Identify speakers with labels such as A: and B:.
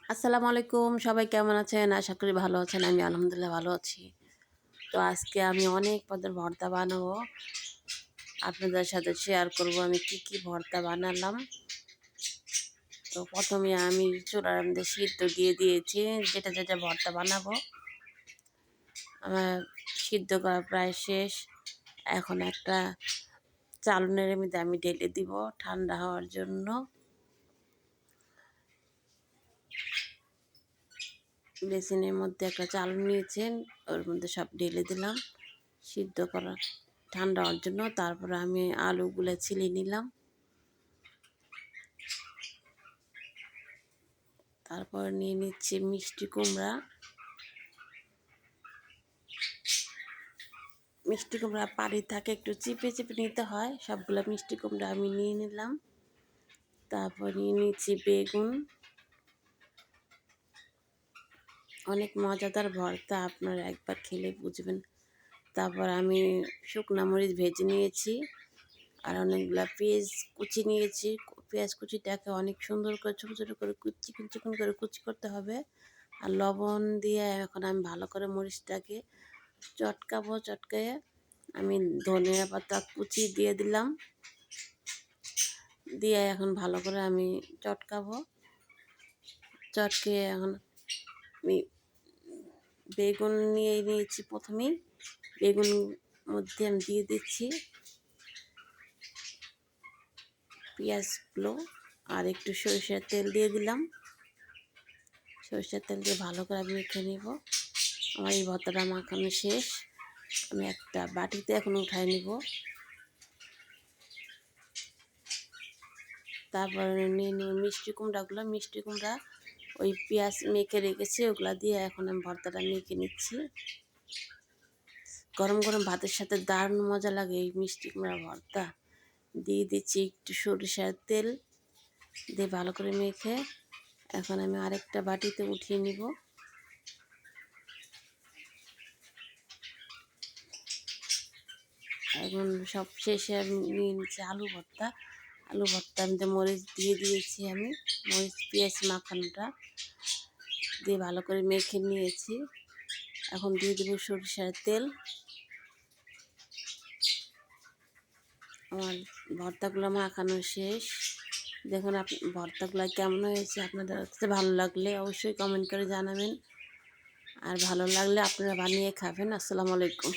A: আসসালামু আলাইকুম। সবাই কেমন আছেন? আশা করি ভালো আছেন। আমি আলহামদুলিল্লাহ ভালো আছি। তো আজকে আমি অনেক পদের ভর্তা বানাবো। আপনাদের সাথে শেয়ার করব আমি কি ভর্তা বানালাম। তো ১ম এ আমি চুলার মধ্যে সিদ্ধ দিয়ে দিয়েছি যেটা ভর্তা বানাবো। আমার সিদ্ধ করা প্রায় শেষ। এখন একটা চালনের মধ্যে আমি ঢেলে দিব ঠান্ডা হওয়ার জন্য। বেসিনের মধ্যে একটা চালন নিয়েছেন, ওর মধ্যে সব ঢেলে দিলাম সিদ্ধ করা ঠান্ডা হওয়ার জন্য। তারপরে আমি আলুগুলো ছিলে নিলাম। তারপর নিয়ে নিচ্ছি মিষ্টি কুমড়া। মিষ্টি কুমড়া পানি থাকে একটু চিপে চিপে নিতে হয়। সবগুলো মিষ্টি কুমড়া আমি নিয়ে নিলাম। তারপর নিয়ে নিচ্ছি বেগুন। অনেক মজাদার ভর্তা, আপনারা একবার খেলে বুঝবেন। তারপর আমি শুকনো মরিচ ভেজে নিয়েছি আর অনেকগুলা পেঁয়াজ কুচি নিয়েছি। পেঁয়াজ কুচিটাকে অনেক সুন্দর করে ছোটো ছোটো করে চিকন করে কুচি করতে হবে। আর লবণ দিয়ে এখন আমি ভালো করে মরিচটাকে চটকায়ে আমি ধনিয়া পাতা কুচি দিয়ে দিলাম। দিয়ে এখন ভালো করে আমি চটকে এখন আমি বেগুন নিয়ে নিয়েছি। প্রথমেই বেগুন মধ্যে আমি দিয়ে দিচ্ছি পেঁয়াজগুলো আর একটু সরিষার তেল দিয়ে দিলাম। সরিষার তেল দিয়ে ভালো করে আমি মেখে নিব। আমার এই ভর্তাটা মাখানো শেষ। আমি একটা বাটিতে এখন উঠাই নিব। তারপরে নিয়ে নিব মিষ্টি কুমড়া ওই পেঁয়াজ মেখে রেখেছি, ওগুলা দিয়ে এখন আমি ভর্তাটা মেখে নিচ্ছি। গরম গরম ভাতের সাথে দারুণ মজা লাগে এই মিষ্টি কুমড়া ভর্তা। দিয়ে দিচ্ছি একটু সরিষার তেল দিয়ে ভালো করে মেখে এখন আমি আরেকটা বাটিতে উঠিয়ে নিব। এখন সব শেষে আমি নিয়ে নিচ্ছি আলু ভর্তার মধ্যে মরিচ দিয়ে দিয়েছি। আমি মরিচ পেঁয়াজ মাখানোটা দিয়ে ভালো করে মেখে নিয়েছি। এখন দিয়ে দেবো সরিষার তেল। আমার ভর্তাগুলো মাখানো শেষ। দেখুন ভর্তাগুলো কেমন হয়েছে। আপনাদের কাছে ভালো লাগলে অবশ্যই কমেন্ট করে জানাবেন, আর ভালো লাগলে আপনারা বানিয়ে খাবেন। আসসালামু আলাইকুম।